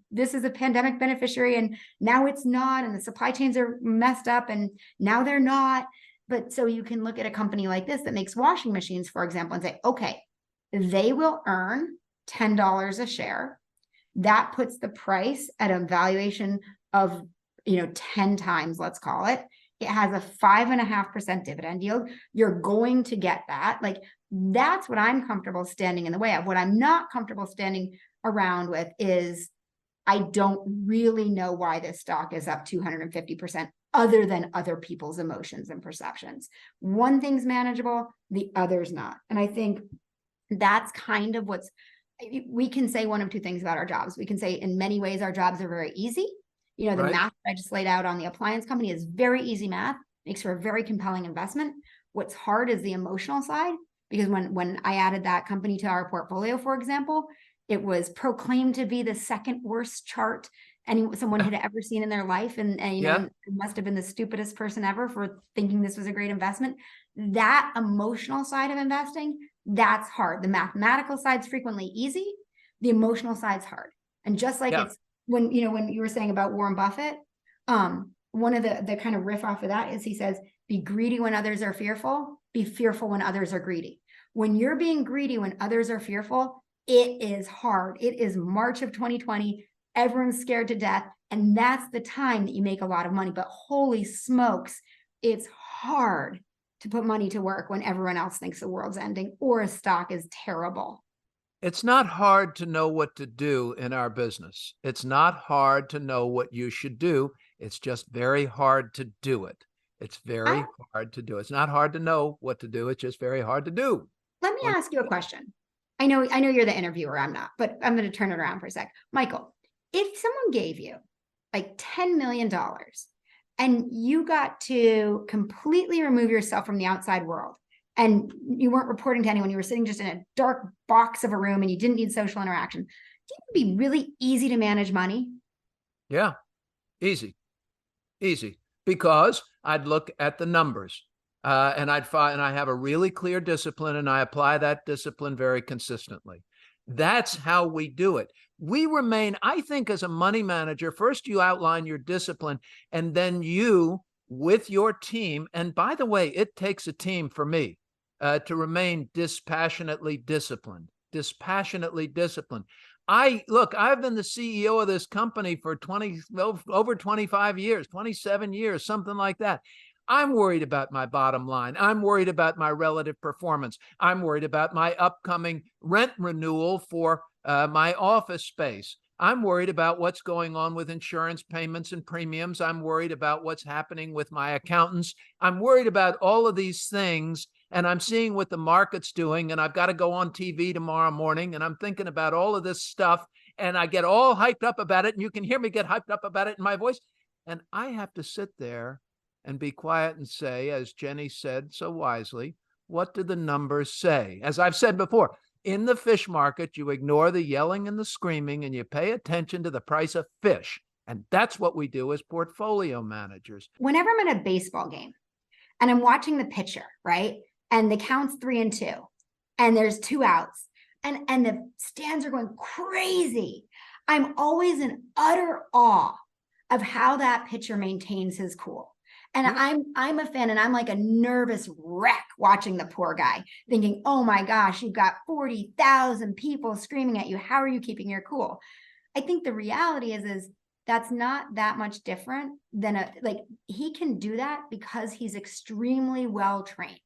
this is a pandemic beneficiary and now it's not, and the supply chains are messed up and now they're not. But so you can look at a company like this that makes washing machines, for example, and say, okay, they will earn $10 a share. That puts the price at a valuation of 10 times, let's call it. It has a 5.5% dividend yield. You're going to get that. That's what I'm comfortable standing in the way of. What I'm not comfortable standing around with is I don't really know why this stock is up 250% other than other people's emotions and perceptions. One thing's manageable, the other's not. And I think that's kind of we can say one of two things about our jobs. We can say in many ways our jobs are very easy. The right. Math I just laid out on the appliance company is very easy math, makes for a very compelling investment. What's hard is the emotional side, because when I added that company to our portfolio, for example, it was proclaimed to be the second worst chart someone had ever seen in their life. And it must have been the stupidest person ever for thinking this was a great investment. That emotional side of investing, that's hard. The mathematical side's frequently easy. The emotional side's hard. And just like it's when you were saying about Warren Buffett, one of the kind of riff off of that is he says, be greedy when others are fearful, be fearful when others are greedy. When you're being greedy when others are fearful, it is hard. It is March of 2020. Everyone's scared to death. And that's the time that you make a lot of money. But holy smokes, it's hard to put money to work when everyone else thinks the world's ending or a stock is terrible. It's not hard to know what to do in our business. It's not hard to know what you should do. It's just very hard to do it. It's very hard to do. It's not hard to know what to do. It's just very hard to do. Let me ask you a question. I know you're the interviewer. I'm not, but I'm going to turn it around for a sec. Michael, if someone gave you like $10 million and you got to completely remove yourself from the outside world and you weren't reporting to anyone, you were sitting just in a dark box of a room and you didn't need social interaction, do you think it'd be really easy to manage money? Yeah, easy, because I'd look at the numbers. And I have a really clear discipline, and I apply that discipline very consistently. That's how we do it. We remain, I think, as a money manager, first you outline your discipline, and then you, with your team, and by the way, it takes a team for me to remain dispassionately disciplined. I've been the CEO of this company for over 25 years, 27 years, something like that. I'm worried about my bottom line. I'm worried about my relative performance. I'm worried about my upcoming rent renewal for my office space. I'm worried about what's going on with insurance payments and premiums. I'm worried about what's happening with my accountants. I'm worried about all of these things, and I'm seeing what the market's doing, and I've got to go on TV tomorrow morning, and I'm thinking about all of this stuff, and I get all hyped up about it, and you can hear me get hyped up about it in my voice, and I have to sit there and be quiet and say, as Jenny said so wisely, what do the numbers say? As I've said before, in the fish market, you ignore the yelling and the screaming, and you pay attention to the price of fish. And that's what we do as portfolio managers. Whenever I'm at a baseball game and I'm watching the pitcher, right? And the count's 3-2, and there's 2 outs, and the stands are going crazy. I'm always in utter awe of how that pitcher maintains his cool. And I'm a fan, and I'm like a nervous wreck watching the poor guy, thinking, oh my gosh, you've got 40,000 people screaming at you. How are you keeping your cool? I think the reality is that's not that much different than he can do that because he's extremely well trained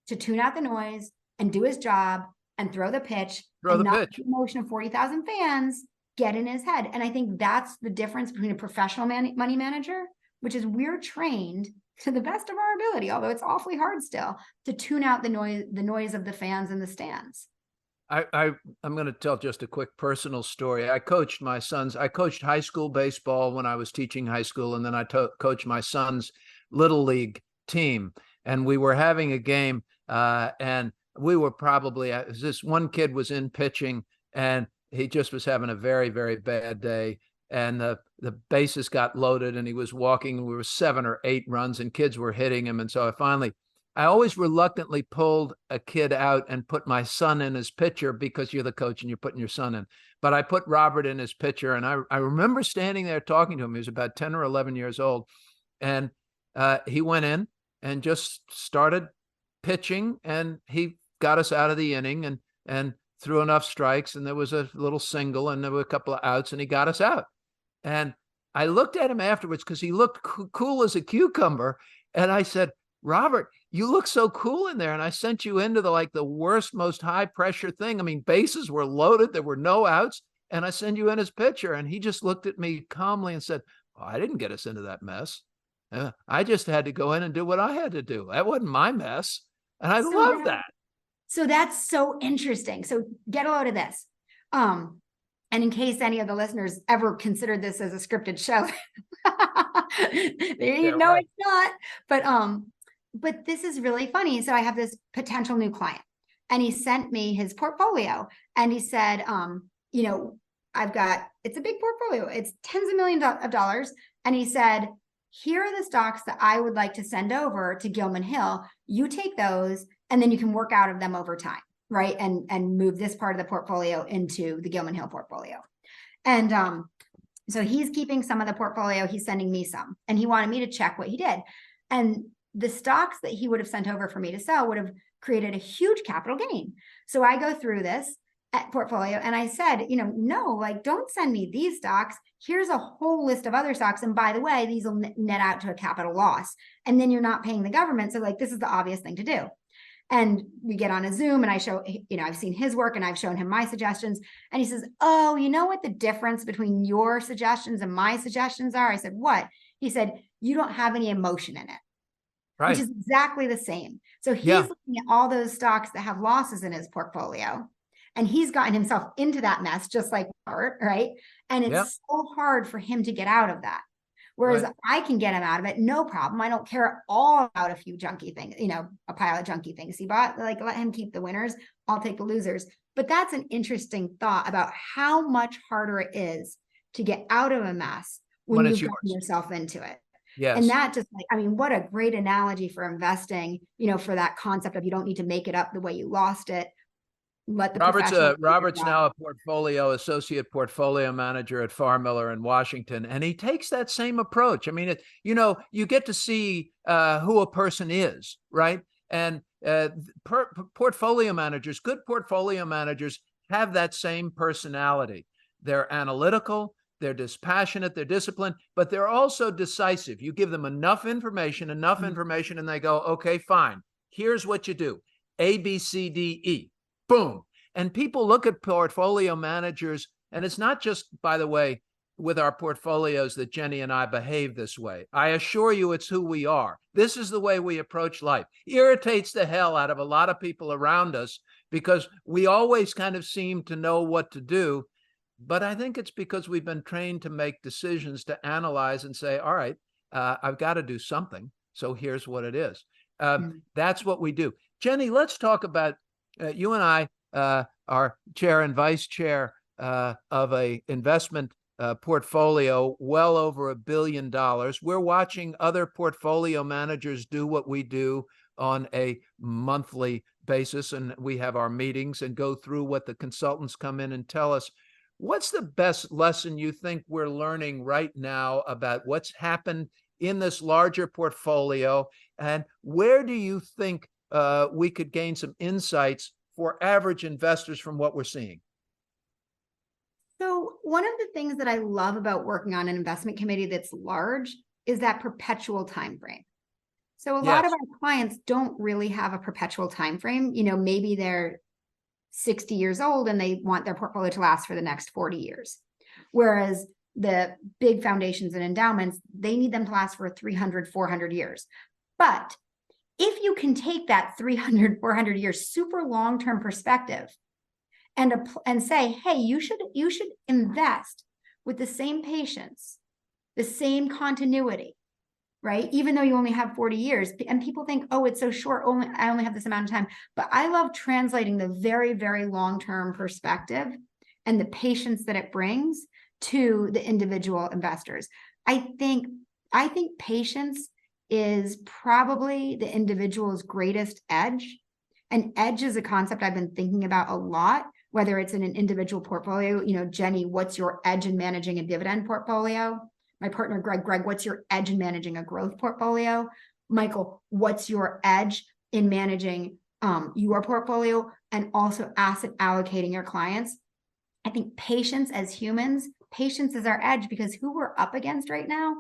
to tune out the noise and do his job and throw the pitch. The emotion of 40,000 fans get in his head. And I think that's the difference between a professional money manager, which is we're trained to the best of our ability, although it's awfully hard still, to tune out the noise of the fans in the stands. I'm going to tell just a quick personal story. I coached high school baseball when I was teaching high school, and then I coached my son's little league team. And we were having a game, and we were this one kid was in pitching, and he just was having a very, very bad day. And the bases got loaded, and he was walking. We were 7 or 8 runs, and kids were hitting him. And so I always reluctantly pulled a kid out and put my son in his pitcher, because you're the coach and you're putting your son in. But I put Robert in his pitcher, and I remember standing there talking to him. He was about 10 or 11 years old, and he went in and just started pitching, and he got us out of the inning and threw enough strikes, and there was a little single, and there were a couple of outs, and he got us out. And I looked at him afterwards because he looked cool as a cucumber. And I said, Robert, you look so cool in there. And I sent you into the worst, most high pressure thing. I mean, bases were loaded. There were no outs. And I sent you in his pitcher. And he just looked at me calmly and said, oh, I didn't get us into that mess. I just had to go in and do what I had to do. That wasn't my mess. And I love that. So that's so interesting. So get a load of this. And in case any of the listeners ever considered this as a scripted show, it's not. But this is really funny. So I have this potential new client, and he sent me his portfolio, and he said, it's a big portfolio. It's tens of millions of dollars. And he said, here are the stocks that I would like to send over to Gilman Hill. You take those, and then you can work out of them over time. Right. And move this part of the portfolio into the Gilman Hill portfolio. And so he's keeping some of the portfolio. He's sending me some, and he wanted me to check what he did. And the stocks that he would have sent over for me to sell would have created a huge capital gain. So I go through this portfolio, and I said, no, don't send me these stocks. Here's a whole list of other stocks. And by the way, these will net out to a capital loss. And then you're not paying the government. So this is the obvious thing to do. And we get on a Zoom, and I show, I've seen his work, and I've shown him my suggestions. And he says, oh, you know what the difference between your suggestions and my suggestions are? I said, what? He said, you don't have any emotion in it. Right. which is exactly the same. So he's Yeah. looking at all those stocks that have losses in his portfolio, and he's gotten himself into that mess, just like Farr, right? And it's Yep. so hard for him to get out of that. Whereas Right. I can get him out of it, no problem. I don't care at all about a few junky things, a pile of junky things he bought. Like, let him keep the winners. I'll take the losers. But that's an interesting thought about how much harder it is to get out of a mess when When it's you've gotten yours. yourself into it. Yes. And that just what a great analogy for investing, for that concept of you don't need to make it up the way you lost it. Let the Robert's professional now a associate portfolio manager at Farr Miller in Washington, and he takes that same approach. I mean, you get to see who a person is, right? And portfolio managers, good portfolio managers, have that same personality. They're analytical, they're dispassionate, they're disciplined, but they're also decisive. You give them enough information, and they go, okay, fine. Here's what you do: A, B, C, D, E. Boom. And people look at portfolio managers, and it's not just, by the way, with our portfolios that Jenny and I behave this way. I assure you it's who we are. This is the way we approach life. Irritates the hell out of a lot of people around us because we always kind of seem to know what to do. But I think it's because we've been trained to make decisions, to analyze and say, all right, I've got to do something. So here's what it is. That's what we do. Jenny, let's talk about you and I are chair and vice chair of a investment portfolio well over $1 billion. We're watching other portfolio managers do what we do on a monthly basis, and we have our meetings and go through what the consultants come in and tell us. What's the best lesson you think we're learning right now about what's happened in this larger portfolio, and where do you think we could gain some insights for average investors from what we're seeing? So one of the things that I love about working on an investment committee that's large is that perpetual time frame. So a lot of our clients don't really have a perpetual time frame. Maybe they're 60 years old and they want their portfolio to last for the next 40 years. Whereas the big foundations and endowments, they need them to last for 300, 400 years. But if you can take that 300, 400 years super long-term perspective and say, hey, you should invest with the same patience, the same continuity, right? Even though you only have 40 years, and people think, oh, it's so short, I only have this amount of time. But I love translating the very, very long-term perspective and the patience that it brings to the individual investors. I think patience is probably the individual's greatest edge. And edge is a concept I've been thinking about a lot, whether it's in an individual portfolio. Jenny, what's your edge in managing a dividend portfolio? My partner, Greg, what's your edge in managing a growth portfolio? Michael, what's your edge in managing your portfolio and also asset allocating your clients? I think patience as humans, patience is our edge, because who we're up against right now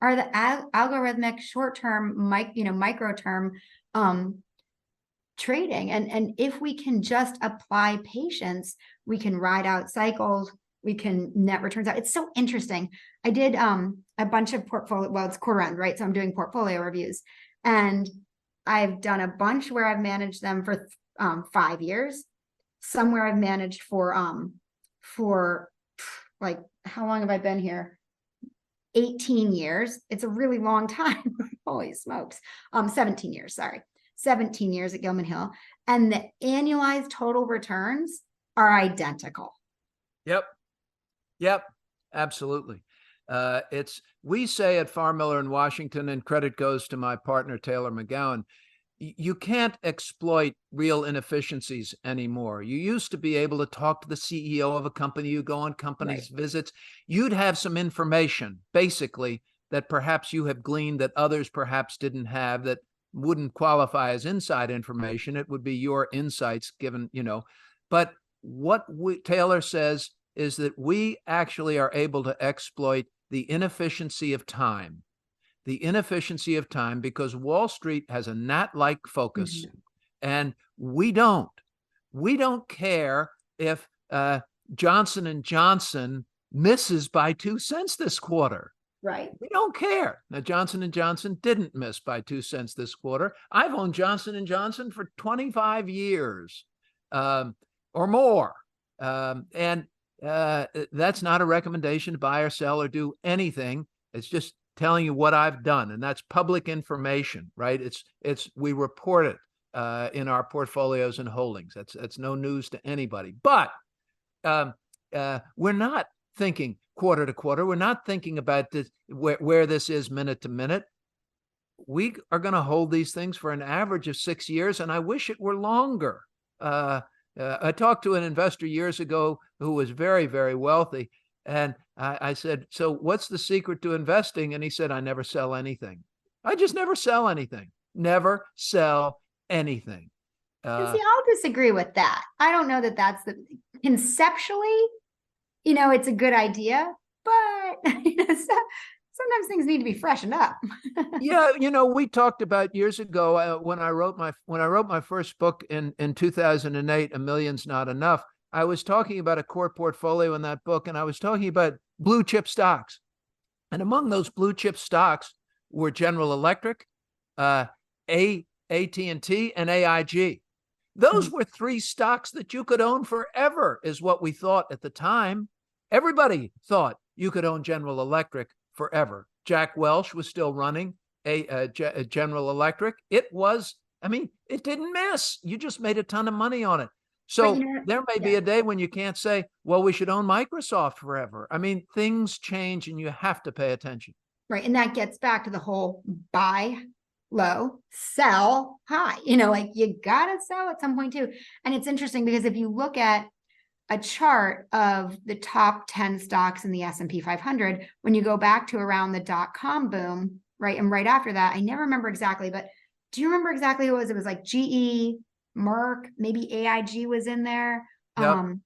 are the algorithmic short-term, micro-term trading. And if we can just apply patience, we can ride out cycles, we can net returns out. It's so interesting. I did a bunch of portfolio, well, it's quarter end, right? So I'm doing portfolio reviews, and I've done a bunch where I've managed them for 5 years, some where I've managed for like, how long have I been here? 18 years. It's a really long time. Holy smokes. 17 years, sorry. 17 years at Gilman Hill. And the annualized total returns are identical. Yep, absolutely. We say at Farr Miller in Washington, and credit goes to my partner, Taylor McGowan, you can't exploit real inefficiencies anymore. You used to be able to talk to the CEO of a company, you go on company's visits, you'd have some information, basically, that perhaps you have gleaned that others perhaps didn't have, that wouldn't qualify as inside information. It would be your insights given, But what Taylor says is that we actually are able to exploit the inefficiency of time. The inefficiency of time, because Wall Street has a gnat-like focus, and we don't. We don't care if Johnson & Johnson misses by 2 cents this quarter. Right. We don't care. Now, Johnson & Johnson didn't miss by 2 cents this quarter. I've owned Johnson & Johnson for 25 years or more. And that's not a recommendation to buy or sell or do anything. It's just telling you what I've done. And that's public information, right? We report it in our portfolios and holdings. That's no news to anybody. But we're not thinking quarter to quarter. We're not thinking about this, where this is minute to minute. We are going to hold these things for an average of 6 years, and I wish it were longer. I talked to an investor years ago who was very, very wealthy, and I said, so what's the secret to investing? And he said, I never sell anything. I just never sell anything. Never sell anything. See, I'll disagree with that. I don't know that that's conceptually, it's a good idea, but sometimes things need to be freshened up. Yeah, we talked about years ago when I wrote my first book in 2008, A Million's Not Enough. I was talking about a core portfolio in that book, and I was talking about blue chip stocks. And among those blue chip stocks were General Electric, AT&T, and AIG. Those were 3 stocks that you could own forever, is what we thought at the time. Everybody thought you could own General Electric forever. Jack Welch was still running General Electric. It didn't miss. You just made a ton of money on it. So there may be a day when you can't say, well, we should own Microsoft forever. Things change and you have to pay attention. Right. And that gets back to the whole buy low, sell high. You got to sell at some point too. And it's interesting because if you look at a chart of the top 10 stocks in the S&P 500, when you go back to around the dot-com boom, right? And right after that, I never remember exactly, but do you remember exactly who it was? It was like GE, Merck, maybe AIG was in there. Yep.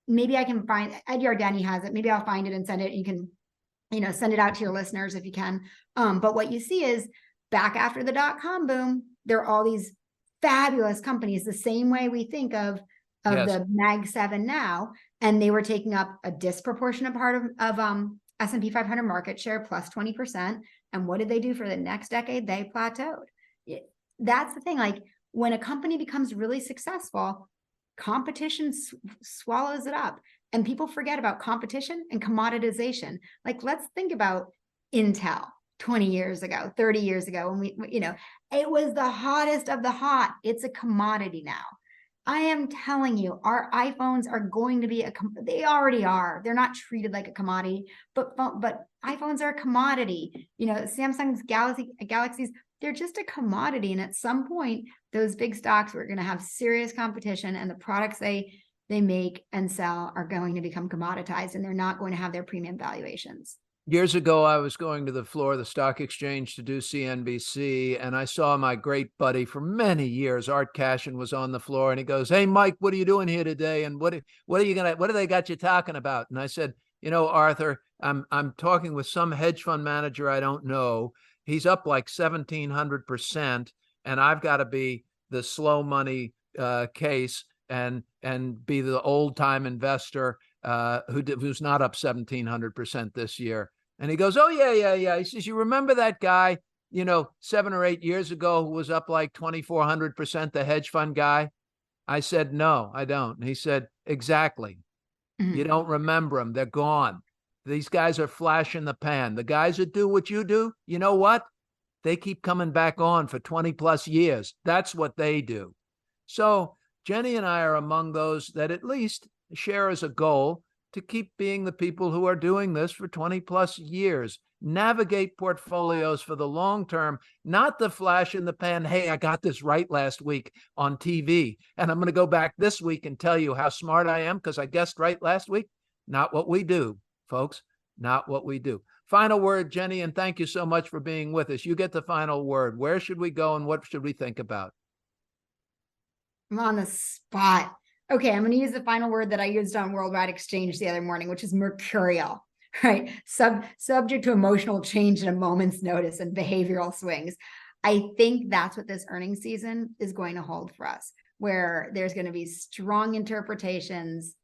Maybe I can find, Ed Yardeni has it. Maybe I'll find it and send it. You can, send it out to your listeners if you can. But what you see is back after the dot-com boom, there are all these fabulous companies, the same way we think of yes. the Mag 7 now, and they were taking up a disproportionate part of S&P 500 market share, plus 20%. And what did they do for the next decade? They plateaued. That's the thing. Like when a company becomes really successful, competition swallows it up, and people forget about competition and commoditization. Like let's think about Intel 20 years ago, 30 years ago, when it was the hottest of the hot. It's a commodity now. I am telling you, our iPhones are going to be they already are. They're not treated like a commodity, but iPhones are a commodity. Samsung's Galaxies, they're just a commodity. And at some point, those big stocks are going to have serious competition, and the products they make and sell are going to become commoditized, and they're not going to have their premium valuations. Years ago, I was going to the floor of the stock exchange to do CNBC, and I saw my great buddy for many years, Art Cashin, was on the floor, and he goes, "Hey, Mike, what are you doing here today? And what do they got you talking about?" And I said, "Arthur, I'm talking with some hedge fund manager I don't know. He's up like 1,700%, and I've got to be the slow money case and be the old time investor who's not up 1,700% this year." And he goes, "Oh, yeah. He says, "You remember that guy, 7 or 8 years ago who was up like 2,400%, the hedge fund guy?" I said, "No, I don't." And he said, "Exactly. Mm-hmm. You don't remember them. They're gone. These guys are flash in the pan. The guys that do what you do, you know what? They keep coming back on for 20 plus years. That's what they do." So Jenny and I are among those that at least share as a goal to keep being the people who are doing this for 20 plus years. Navigate portfolios for the long term, not the flash in the pan. Hey, I got this right last week on TV, and I'm going to go back this week and tell you how smart I am because I guessed right last week. Not what we do, folks. Not what we do. Final word, Jenny, and thank you so much for being with us. You get the final word. Where should we go and what should we think about? I'm on the spot. Okay, I'm going to use the final word that I used on Worldwide Exchange the other morning, which is mercurial, right? Subject to emotional change at a moment's notice and behavioral swings. I think that's what this earnings season is going to hold for us, where there's going to be strong interpretations,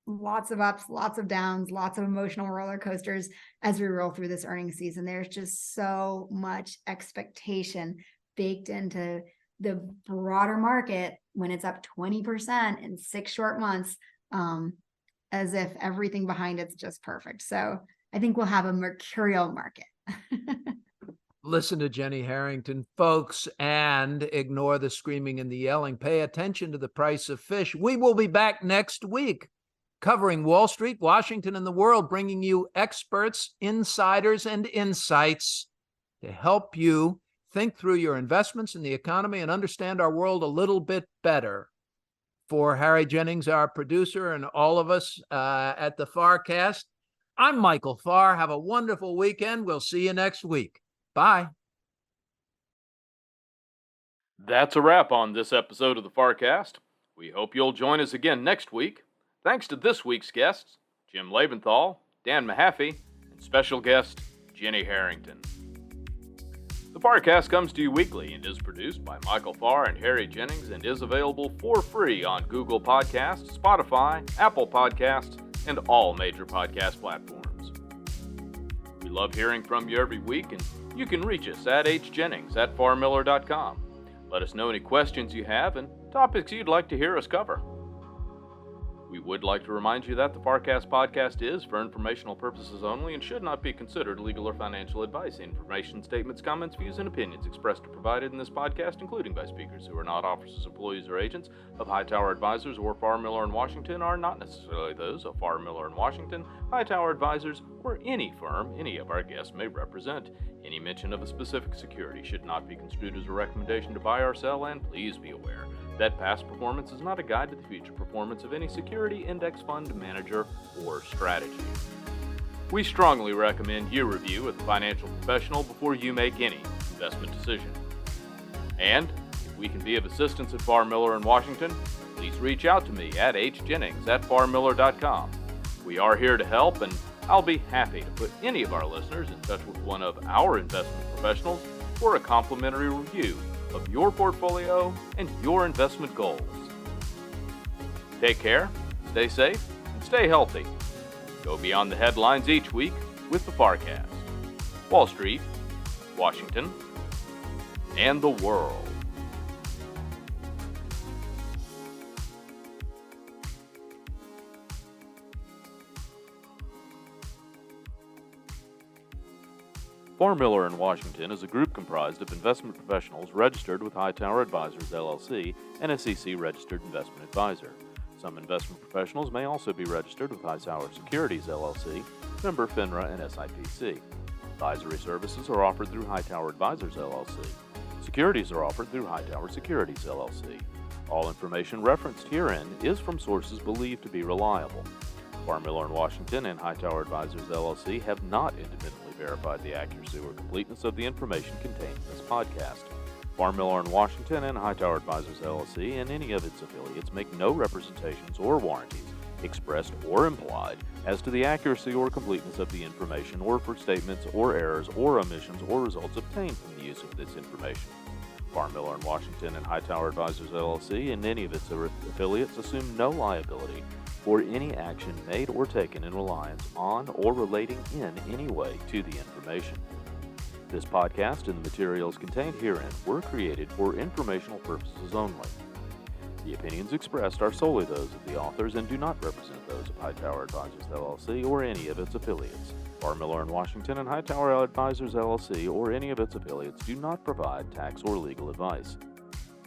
lots of ups, lots of downs, lots of emotional roller coasters as we roll through this earnings season. There's just so much expectation baked into the broader market when it's up 20% in 6 short months, as if everything behind it's just perfect. So I think we'll have a mercurial market. Listen to Jenny Harrington, folks, and ignore the screaming and the yelling. Pay attention to the price of fish. We will be back next week covering Wall Street, Washington, and the world, bringing you experts, insiders, and insights to help you think through your investments in the economy and understand our world a little bit better. For Harry Jennings, our producer, and all of us at the FarrCast, I'm Michael Farr. Have a wonderful weekend. We'll see you next week. Bye. That's a wrap on this episode of the FarrCast. We hope you'll join us again next week. Thanks to this week's guests, Jim Lebenthal, Dan Mahaffee, and special guest, Jenny Harrington. The FarrCast comes to you weekly and is produced by Michael Farr and Harry Jennings and is available for free on Google Podcasts, Spotify, Apple Podcasts, and all major podcast platforms. We love hearing from you every week, and you can reach us at hjennings@farrmiller.com. Let us know any questions you have and topics you'd like to hear us cover. We would like to remind you that the FarrCast podcast is for informational purposes only and should not be considered legal or financial advice. Information, statements, comments, views, and opinions expressed or provided in this podcast, including by speakers who are not officers, employees, or agents of Hightower Advisors or Farr, Miller & Washington, are not necessarily those of Farr, Miller & Washington, Hightower Advisors, or any firm any of our guests may represent. Any mention of a specific security should not be construed as a recommendation to buy or sell, and please be aware that past performance is not a guide to the future performance of any security, index fund manager, or strategy. We strongly recommend you review with a financial professional before you make any investment decision. And if we can be of assistance at Farr, Miller & Washington, please reach out to me at hjennings@farrmiller.com. We are here to help, and I'll be happy to put any of our listeners in touch with one of our investment professionals for a complimentary review of your portfolio and your investment goals. Take care, stay safe, and stay healthy. Go beyond the headlines each week with the FarrCast. Wall Street, Washington, and the world. Farr, Miller & Washington is a group comprised of investment professionals registered with Hightower Advisors, LLC, an SEC-registered investment advisor. Some investment professionals may also be registered with Hightower Securities, LLC, member FINRA and SIPC. Advisory services are offered through Hightower Advisors, LLC. Securities are offered through Hightower Securities, LLC. All information referenced herein is from sources believed to be reliable. Farr, Miller & Washington and Hightower Advisors, LLC have not independently verified the accuracy or completeness of the information contained in this podcast. Farr, Miller & Washington and Hightower Advisors, LLC and any of its affiliates make no representations or warranties, expressed or implied, as to the accuracy or completeness of the information or for statements or errors or omissions or results obtained from the use of this information. Farr, Miller & Washington and Hightower Advisors, LLC and any of its affiliates assume no liability for any action made or taken in reliance on or relating in any way to the information. This podcast and the materials contained herein were created for informational purposes only. The opinions expressed are solely those of the authors and do not represent those of Hightower Advisors, LLC or any of its affiliates. Farr, Miller & Washington and Hightower Advisors, LLC or any of its affiliates do not provide tax or legal advice.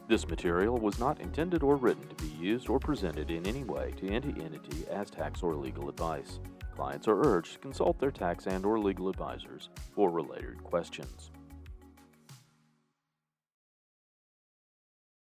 This material was not intended or written to be used or presented in any way to any entity as tax or legal advice. Clients are urged to consult their tax and/or legal advisors for related questions.